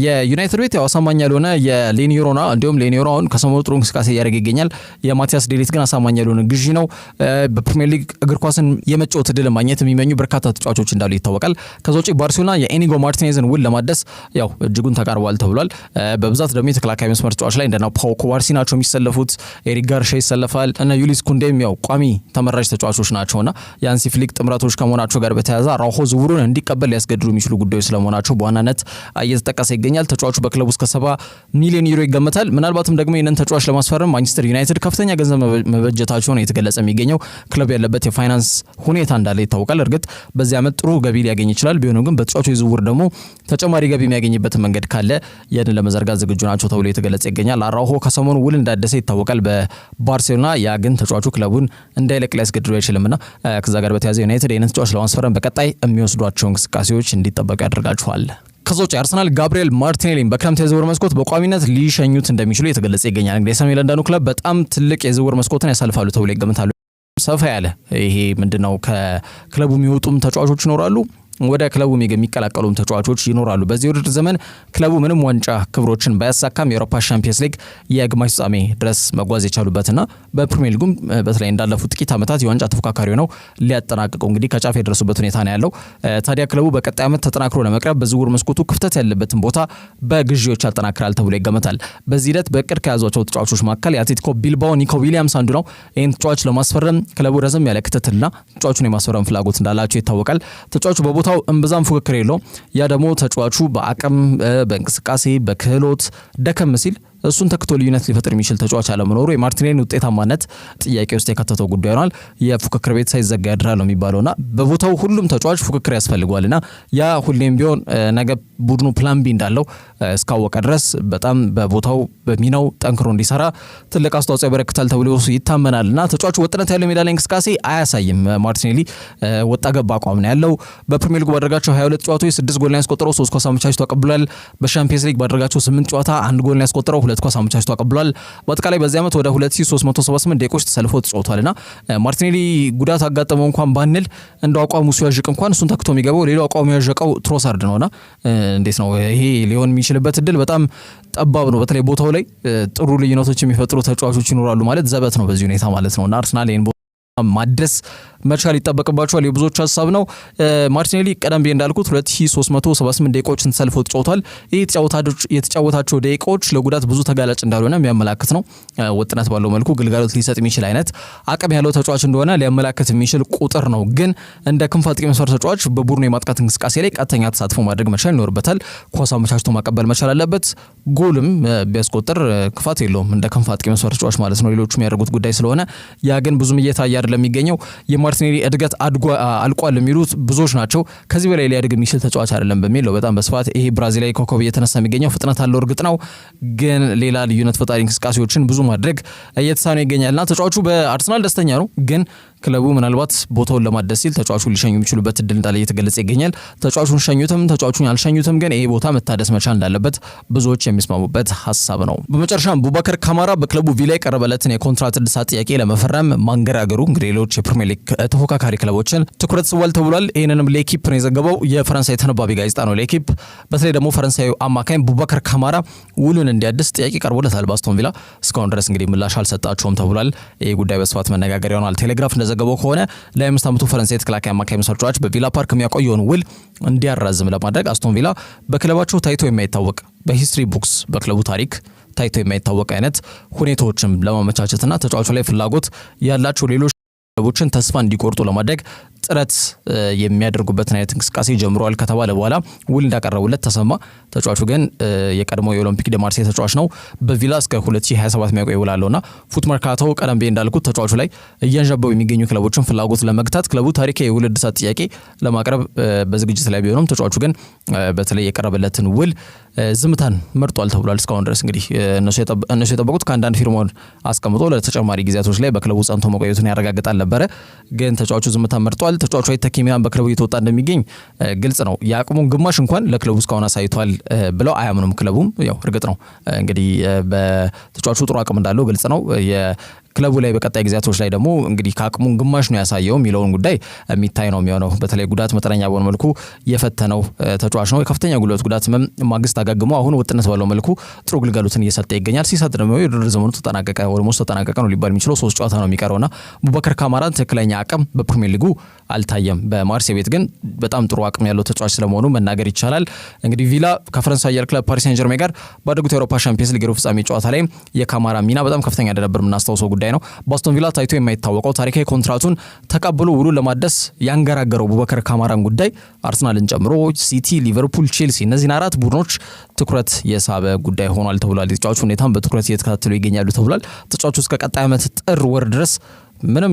የዩናይትድ ቤት ያው አሳማኝ ያልሆነ የሌኒዮሮና እንዲሁም ሌኒዮሮ አሁን ከሰሞኑ ጥሩ እንቅስቃሴ እያደረገ ይገኛል። የማቲያስ ዴሊት ግን አሳማኝ ያልሆነ ግዢ ነው። በፕሪሚየር ሊግ እግር ኳስን የመጫወት እድል ማግኘት የሚመኙ በርካታ ተጫዋቾች እንዳሉ ይታወቃል። ከዛ ውጪ ባርሴሎና የኢኒጎ ማርቲኔዝን ውል ለማደስ ያው እጅጉን ተቃርቧል ተብሏል። በብዛት ደግሞ የተከላካይ መስመር ተጫዋች ላይ እንደና ፓው ኩባርሲ ናቸው የሚሰለፉት። ኤሪክ ጋርሻ ይሰለፋል እና ዩሊስ ኩንዴም ያው ቋሚ ተመራጭ ተጫዋቾች ናቸውና የሃንሲ ፍሊክ ጥምረቶች ከመሆናቸው ጋር በተያያዘ አራውሆ ዝውውሩን እንዲቀበል ሊያስገድዱ የሚችሉ ጉዳዮች ስለመሆናቸው በዋናነት እየተጠቀሰ ይገኛል። ተጫዋቹ በክለቡ እስከ 70 ሚሊዮን ዩሮ ይገመታል። ምናልባትም ደግሞ ይህንን ተጫዋች ለማስፈረም ማንቸስተር ዩናይትድ ከፍተኛ ገንዘብ መበጀታቸው ነው የተገለጸ የሚገኘው። ክለብ ያለበት የፋይናንስ ሁኔታ እንዳለ ይታወቃል። እርግጥ በዚህ ዓመት ጥሩ ገቢ ሊያገኝ ይችላል። ቢሆንም ግን በተጫዋቹ የዝውውር ደግሞ ተጨማሪ ገቢ የሚያገኝበት መንገድ ካለ ያንን ለመዘርጋት ዝግጁ ናቸው ተብሎ የተገለጸ ይገኛል። አራውሆ ከሰሞኑ ውል እንዳደሰ ይታወቃል በባርሴሎና። ያ ግን ተጫዋቹ ክለቡን እንዳይለቅ ሊያስገድዱ አይችልምና ከዛ ጋር በተያያዘ ዩናይትድ ይህንን ተጫዋች ለማስፈረም በቀጣይ የሚወስዷቸው እንቅስቃሴዎች እንዲጠበቁ ያደርጋቸዋል። ከዛ ውጭ አርሰናል ጋብሪኤል ማርቲኔሊን በክረምት የዝውውር መስኮት በቋሚነት ሊሸኙት እንደሚችሉ የተገለጸ ይገኛል። እንግዲህ የሰሜን ለንደኑ ክለብ በጣም ትልቅ የዝውውር መስኮትን ያሳልፋሉ ተብሎ ይገምታሉ። ሰፋ ያለ ይሄ ምንድነው ከክለቡ የሚወጡም ተጫዋቾች ይኖራሉ፣ ወደ ክለቡ የሚቀላቀሉም ተጫዋቾች ይኖራሉ። በዚህ ውድድር ዘመን ክለቡ ምንም ዋንጫ ክብሮችን ባያሳካም የአውሮፓ ቻምፒየንስ ሊግ የግማሽ ፍጻሜ ድረስ መጓዝ የቻሉበትና በፕሪሚየር ሊጉም በተለይ እንዳለፉት ጥቂት ዓመታት የዋንጫ ተፎካካሪ ነው ሊያጠናቅቁ እንግዲህ ከጫፍ የደረሱበት ሁኔታ ነው ያለው። ታዲያ ክለቡ በቀጣይ ዓመት ተጠናክሮ ለመቅረብ በዝውውር መስኮቱ ክፍተት ያለበትን ቦታ በግዢዎች ያጠናክራል ተብሎ ይገመታል። በዚህ ሂደት በእቅድ ከያዟቸው ተጫዋቾች መካከል የአትሌቲኮ ቢልባኦ ኒኮ ዊሊያምስ አንዱ ነው። ይህን ተጫዋች ለማስፈረም ክለቡ ረዘም ያለ ክትትልና ተጫዋቹን የማስፈረም ፍላጎት እንዳላቸው ይታወቃል። ተጫዋቹ በቦታው እምብዛም ፉክክር የለውም። ያ ደግሞ ተጫዋቹ በአቅም በእንቅስቃሴ በክህሎት ደከም ሲል እሱን ተክቶ ልዩነት ሊፈጥር የሚችል ተጫዋች አለመኖሩ የማርቲኔሊን ውጤታማነት ጥያቄ ውስጥ የከተተው ጉዳይ ሆኗል። የፉክክር ቤት ሳይዘጋ ያድራል ነው የሚባለውና በቦታው ሁሉም ተጫዋች ፉክክር ያስፈልገዋልና ያ ሁሌም ቢሆን ነገ ቡድኑ ፕላን ቢ እንዳለው እስካወቀ ድረስ በጣም በቦታው በሚናው ጠንክሮ እንዲሰራ ትልቅ አስተዋጽኦ ያበረክታል ተብሎ ይታመናልና ተጫዋቹ ወጥነት ያለው ሜዳ ላይ እንቅስቃሴ አያሳይም። ማርቲኔሊ ወጣ ገባ አቋም ነው ያለው። በፕሪሚየር ሊግ ባደረጋቸው 22 ጨዋታዎች 6 ጎል ያስቆጠረው 3 ኳስ አመቻችቶ አቀብሏል። በሻምፒየንስ ሊግ ባደረጋቸው 8 ጨዋታ 1 ጎል ያስቆጠረው 2 ኳስ አመቻችቶ አቀብሏል። በአጠቃላይ በዚህ ዓመት ወደ 2378 ደቂቃዎች ተሰልፎ ተጫውቷልና ማርቲኔሊ ጉዳት አጋጠመው እንኳን ባንል እንደው አቋሙ ሲያዥቅ እንኳን እሱን ተክቶ የሚገባው ሌላው አቋሙ ያዥቀው ትሮሳርድ ነውና እንዴት ነው ይሄ ሊሆን የሚችልበት እድል በጣም ጠባብ ነው። በተለይ ቦታው ላይ ጥሩ ልዩነቶች የሚፈጥሩ ተጫዋቾች ይኖራሉ ማለት ዘበት ነው በዚህ ሁኔታ ማለት ነውና አርሰናል ይሄን ማድረስ መቻል ይጠበቅባቸዋል የብዙዎች ሀሳብ ነው። ማርቲኔሊ ቀደም ብዬ እንዳልኩት 2378 ደቂቃዎችን ተሰልፎ ተጫውቷል። ይህ የተጫወታቸው ደቂቃዎች ለጉዳት ብዙ ተጋላጭ እንዳልሆነ የሚያመላክት ነው። ወጥነት ባለው መልኩ ግልጋሎት ሊሰጥ የሚችል አይነት አቅም ያለው ተጫዋች እንደሆነ ሊያመላክት የሚችል ቁጥር ነው። ግን እንደ ክንፍ አጥቂ መስመር ተጫዋች በቡድኑ የማጥቃት እንቅስቃሴ ላይ ቀጥተኛ ተሳትፎ ማድረግ መቻል ይኖርበታል። ኳስ አመቻችቶ ማቀበል መቻል አለበት። ጎልም ቢያስቆጥር ክፋት የለውም እንደ ክንፍ አጥቂ መስመር ተጫዋች ማለት ነው። ሌሎቹ የሚያደርጉት ጉዳይ ስለሆነ ያ ግን ብዙም እየታየ አይደለም የሚገኘው። የማርቲኔሊ እድገት አልቋል የሚሉት ብዙዎች ናቸው። ከዚህ በላይ ሊያድግ የሚችል ተጫዋች አይደለም በሚል ነው በጣም በስፋት ይሄ ብራዚላዊ ኮከብ እየተነሳ የሚገኘው። ፍጥነት አለው እርግጥ ነው፣ ግን ሌላ ልዩነት ፈጣሪ እንቅስቃሴዎችን ብዙ ማድረግ እየተሳነው ይገኛልና ተጫዋቹ በአርሰናል ደስተኛ ነው። ግን ክለቡ ምናልባት ቦታውን ለማደስ ሲል ተጫዋቹን ሊሸኙ የሚችሉበት እድል እንዳለ እየተገለጸ ይገኛል። ተጫዋቹን ሸኙትም ተጫዋቹን ያልሸኙትም ግን ይሄ ቦታ መታደስ መቻል እንዳለበት ብዙዎች የሚስማሙበት ሀሳብ ነው። በመጨረሻም ቡባከር ካማራ በክለቡ ቪላ የቀረበለትን የኮንትራት እድሳት ጥያቄ ለመፈረም ማንገራገሩ እንግዲህ ሌሎች የፕሪሚየር ሊግ ተፎካካሪ ክለቦችን ትኩረት ስቧል ተብሏል። ይህንንም ሌኪፕ ነው የዘገበው፣ የፈረንሳይ ተነባቢ ጋዜጣ ነው ሌኪፕ። በተለይ ደግሞ ፈረንሳዩ አማካኝ ቡባከር ካማራ ውሉን እንዲያድስ ጥያቄ ቀርቦለታል በአስቶን ቪላ። እስካሁን ድረስ እንግዲህ ምላሽ አልሰጣቸውም ተብሏል። ይህ ጉዳይ በስፋት መነጋገር ይሆናል። ቴሌግራፍ እንደዘገበው ከሆነ ለ5 ዓመቱ ፈረንሳይ ተከላካይ አማካኝ መስመር ተጫዋች በቪላ ፓርክ የሚያቆየውን ውል እንዲያራዝም ለማድረግ አስቶን ቪላ በክለባቸው ታይቶ የማይታወቅ በሂስትሪ ቡክስ በክለቡ ታሪክ ታይቶ የማይታወቅ አይነት ሁኔታዎችን ለማመቻቸትና ተጫዋቹ ላይ ፍላጎት ያላቸው ሌሎች ክለቦችን ተስፋ እንዲቆርጡ ለማድረግ ጥረት የሚያደርጉበትን አይነት እንቅስቃሴ ጀምሯል ከተባለ በኋላ ውል እንዳቀረቡለት ተሰማ። ተጫዋቹ ግን የቀድሞ የኦሎምፒክ ደ ማርሴይ ተጫዋች ነው። በቪላ እስከ 2027 የሚያቆይ ውል አለውና ፉት መርካቶ ቀደም ብዬ እንዳልኩት ተጫዋቹ ላይ እያንዣበው የሚገኙ ክለቦችን ፍላጎት ለመግታት ክለቡ ታሪካዊ የውል እድሳት ጥያቄ ለማቅረብ በዝግጅት ላይ ቢሆንም ተጫዋቹ ግን በተለይ የቀረበለትን ውል ዝምታን መርጧል ተብሏል። እስካሁን ድረስ እንግዲህ እነሱ የጠበቁት ከአንዳንድ ፊርማውን አስቀምጦ ለተጨማሪ ጊዜያቶች ላይ በክለቡ ጸንቶ መቆየቱን ያረጋግጣል ነበረ። ግን ተጫዋቹ ዝምታን መርጧል። ተጫዋቹ ተኪሚያን በክለቡ እየተወጣ እንደሚገኝ ግልጽ ነው። የአቅሙን ግማሽ እንኳን ለክለቡ እስካሁን አሳይቷል ብለው አያምኑም። ክለቡም ያው እርግጥ ነው እንግዲህ በተጫዋቹ ጥሩ አቅም እንዳለው ግልጽ ነው። ክለቡ ላይ በቀጣይ ጊዜያቶች ላይ ደግሞ እንግዲህ ከአቅሙን ግማሽ ነው ያሳየው የሚለውን ጉዳይ የሚታይ ነው የሚሆነው። በተለይ ጉዳት መጠነኛ በሆነ መልኩ የፈተነው ተጫዋች ነው። የከፍተኛ ጉልበት ጉዳት ማግስት አጋግሞ አሁን ወጥነት ባለው መልኩ ጥሩ ግልጋሎትን እየሰጠ ይገኛል። ሲሰጥ ደግሞ የውድድር ዘመኑ ተጠናቀቀ ኦልሞስት ተጠናቀቀ ነው ሊባል የሚችለው 3 ጨዋታ ነው የሚቀረውና ቡባከር ካማራን ትክክለኛ አቅም በፕሪሚየር ሊጉ አልታየም። በማርሴይ ቤት ግን በጣም ጥሩ አቅም ያለው ተጫዋች ስለመሆኑ መናገር ይቻላል። እንግዲህ ቪላ ከፈረንሳይ አየር ክለብ ፓሪስ ሴንጀርሜን ጋር ባደረጉት የአውሮፓ ሻምፒየንስ ሊግ ፍጻሜ ጨዋታ ላይ የካማራ ሚና በጣም ከፍተኛ እንደነበር የምናስታውሰው ጉዳይ ነው። በአስቶን ቪላ ታይቶ የማይታወቀው ታሪካዊ ኮንትራቱን ተቀብሎ ውሉን ለማደስ ያንገራገረው ቡባከር ካማራን ጉዳይ አርሰናልን ጨምሮ ሲቲ፣ ሊቨርፑል፣ ቼልሲ እነዚህን 4 ቡድኖች ትኩረት የሳበ ጉዳይ ሆኗል ተብሏል። የተጫዋቹ ሁኔታም በትኩረት እየተከታተሉ ይገኛሉ ተብሏል። ተጫዋቹ እስከ ቀጣይ ዓመት ጥር ወር ድረስ ምንም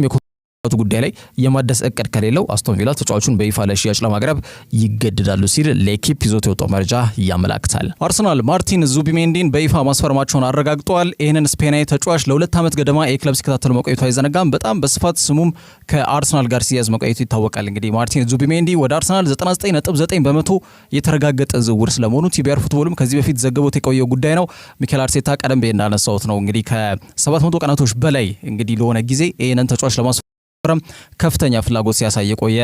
ጉዳይ ላይ የማደስ እቅድ ከሌለው አስቶን ቪላ ተጫዋቹን በይፋ ለሽያጭ ለማቅረብ ይገደዳሉ ሲል ለኤኪፕ ይዞት የወጣው መረጃ ያመላክታል። አርሰናል ማርቲን ዙቢሜንዲን በይፋ ማስፈረማቸውን አረጋግጠዋል። ይህንን ስፔናዊ ተጫዋች ለ2 ዓመት ገደማ የክለብ ሲከታተሉ መቆየቱ አይዘነጋም። በጣም በስፋት ስሙም ከአርሰናል ጋር ሲያዝ መቆየቱ ይታወቃል። እንግዲህ ማርቲን ዙቢሜንዲ ወደ አርሰናል 99.9% የተረጋገጠ ዝውውር ስለመሆኑ ቲቢአር ፉትቦልም ከዚህ በፊት ዘግቦት የቆየው ጉዳይ ነው። ሚኬል አርቴታ ቀደም ብዬ እንዳነሳሁት ነው እንግዲህ ከ700 ቀናቶች በላይ እንግዲህ ለሆነ ጊዜ ይህንን ተጫዋች ከፍተኛ ፍላጎት ሲያሳይ የቆየ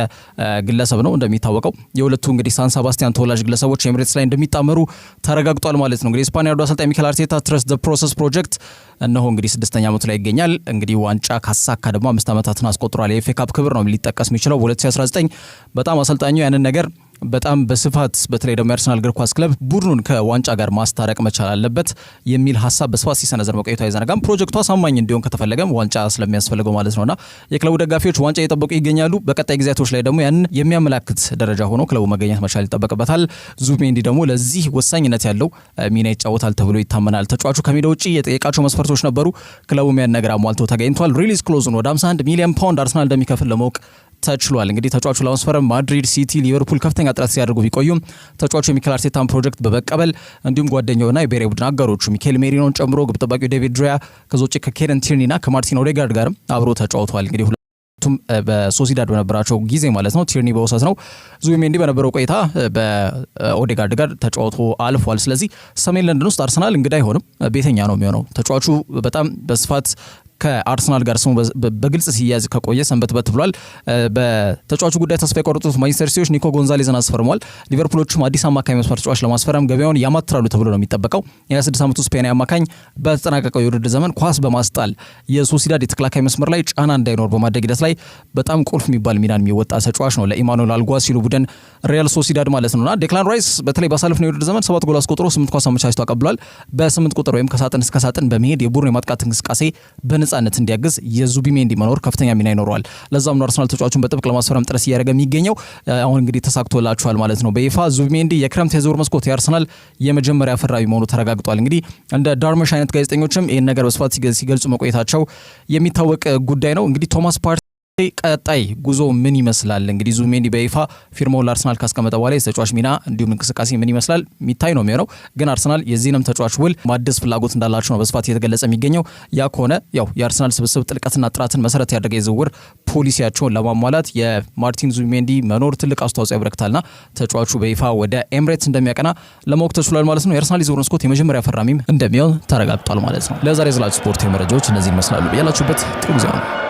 ግለሰብ ነው። እንደሚታወቀው የሁለቱ እንግዲህ ሳን ሰባስቲያን ተወላጅ ግለሰቦች ኤሚሬትስ ላይ እንደሚጣመሩ ተረጋግጧል ማለት ነው። እንግዲህ ስፓኒያርዱ አሰልጣኝ ሚኬል አርቴታ ትረስት ዘ ፕሮሰስ ፕሮጀክት እነሆ እንግዲህ 6ኛ ዓመቱ ላይ ይገኛል። እንግዲህ ዋንጫ ካሳካ ደግሞ 5 ዓመታትን አስቆጥሯል። የኤፍኤ ካፕ ክብር ነው ሊጠቀስ የሚችለው በ2019 በጣም አሰልጣኙ ያንን ነገር በጣም በስፋት በተለይ ደግሞ የአርሰናል እግር ኳስ ክለብ ቡድኑን ከዋንጫ ጋር ማስታረቅ መቻል አለበት የሚል ሀሳብ በስፋት ሲሰነዘር መቆየቱ አይዘነጋም። ፕሮጀክቱ አሳማኝ እንዲሆን ከተፈለገም ዋንጫ ስለሚያስፈልገው ማለት ነውና የክለቡ ደጋፊዎች ዋንጫ እየጠበቁ ይገኛሉ። በቀጣይ ጊዜያቶች ላይ ደግሞ ያንን የሚያመላክት ደረጃ ሆኖ ክለቡ መገኘት መቻል ይጠበቅበታል። ዙቢሜንዲ ደግሞ ለዚህ ወሳኝነት ያለው ሚና ይጫወታል ተብሎ ይታመናል። ተጫዋቹ ከሜዳ ውጪ የጠየቃቸው መስፈርቶች ነበሩ። ክለቡም ያን ነገር አሟልቶ ተገኝቷል። ሪሊዝ ክሎዙን ወደ 51 ሚሊዮን ፓውንድ አርሰናል እንደሚከፍል ለማወቅ ተችሏል። እንግዲህ ተጫዋቹ ለማስፈረም ማድሪድ፣ ሲቲ፣ ሊቨርፑል ከፍተኛ ጥረት ሲያደርጉ ቢቆዩም ተጫዋቹ የሚኬል አርቴታን ፕሮጀክት በመቀበል እንዲሁም ጓደኛውና የብሔራዊ ቡድን አጋሮቹ ሚኬል ሜሪኖን ጨምሮ ግብ ጠባቂው ዴቪድ ድራያ ከዛ ውጪ ከኬረን ቲርኒና ከማርቲን ኦዴጋርድ ጋርም አብሮ ተጫውተዋል። እንግዲህ ሁለቱም በሶሲዳድ በነበራቸው ጊዜ ማለት ነው። ቲርኒ በውሰት ነው። ዙቢሜንዲ በነበረው ቆይታ በኦዴጋርድ ጋር ተጫውቶ አልፏል። ስለዚህ ሰሜን ለንደን ውስጥ አርሰናል እንግዳ አይሆንም፣ ቤተኛ ነው የሚሆነው። ተጫዋቹ በጣም በስፋት ከአርሰናል ጋር ስሙ በግልጽ ሲያዝ ከቆየ ሰንበትበት ብሏል። በተጫዋቹ ጉዳይ ተስፋ የቆረጡት ማንቸስተር ሲቲዎች ኒኮ ጎንዛሌዝን አስፈርሟል። ሊቨርፑሎችም አዲስ አማካኝ መስመር ተጫዋች ለማስፈረም ገበያውን ያማትራሉ ተብሎ ነው የሚጠበቀው። የ26 ዓመቱ ስፔናዊ አማካኝ በተጠናቀቀው የውድድር ዘመን ኳስ በማስጣል የሶሲዳድ የተከላካይ መስመር ላይ ጫና እንዳይኖር በማድረግ ሂደት ላይ በጣም ቁልፍ የሚባል ሚናን የሚወጣ ተጫዋች ነው ለኢማኑኤል አልጓሲሉ ቡድን ሪያል ሶሲዳድ ማለት ነውና ዴክላን ራይስ በተለይ ባሳለፍነው የውድድር ዘመን 7 ጎል አስቆጥሮ 8 ኳስ አመቻችቶ አቀብሏል። በ8 ቁጥር ወይም ከሳጥን እስከ ሳጥን በመሄድ የቡድኑ የማጥቃት እንቅስቃሴ በነጻነት እንዲያግዝ የዙቢሜንዲ መኖር ከፍተኛ ሚና ይኖረዋል። ለዛም ነው አርሰናል ተጫዋቹን በጥብቅ ለማስፈረም ጥረት እያደረገ የሚገኘው። አሁን እንግዲህ ተሳክቶላቸዋል ማለት ነው። በይፋ ዙቢሜንዲ የክረምት የዝውውር መስኮት የአርሰናል የመጀመሪያ ፈራሚ መሆኑ ተረጋግጧል። እንግዲህ እንደ ዳርመሽ አይነት ጋዜጠኞችም ይህን ነገር በስፋት ሲገልጹ መቆየታቸው የሚታወቅ ጉዳይ ነው። እንግዲህ ቶማስ ፓርቲ ቀጣይ ጉዞ ምን ይመስላል? እንግዲህ ዙቢሜንዲ በይፋ ፊርማውን ለአርሰናል ካስቀመጠ በኋላ የተጫዋች ሚና እንዲሁም እንቅስቃሴ ምን ይመስላል የሚታይ ነው የሚሆነው። ግን አርሰናል የዚህንም ተጫዋች ውል ማደስ ፍላጎት እንዳላቸው ነው በስፋት እየተገለጸ የሚገኘው። ያ ከሆነ ያው የአርሰናል ስብስብ ጥልቀትና ጥራትን መሰረት ያደረገ የዝውውር ፖሊሲያቸውን ለማሟላት የማርቲን ዙቢሜንዲ መኖር ትልቅ አስተዋጽኦ ያበረክታልና ተጫዋቹ በይፋ ወደ ኤምሬትስ እንደሚያቀና ለማወቅ ተችሏል ማለት ነው። የአርሰናል የዝውውር መስኮት የመጀመሪያ ፈራሚም እንደሚሆን ተረጋግጧል ማለት ነው። ለዛሬ ዝላችሁ ስፖርት መረጃዎች እነዚህ ይመስላሉ። ያላችሁበት ጥሩ ጊዜ ነው።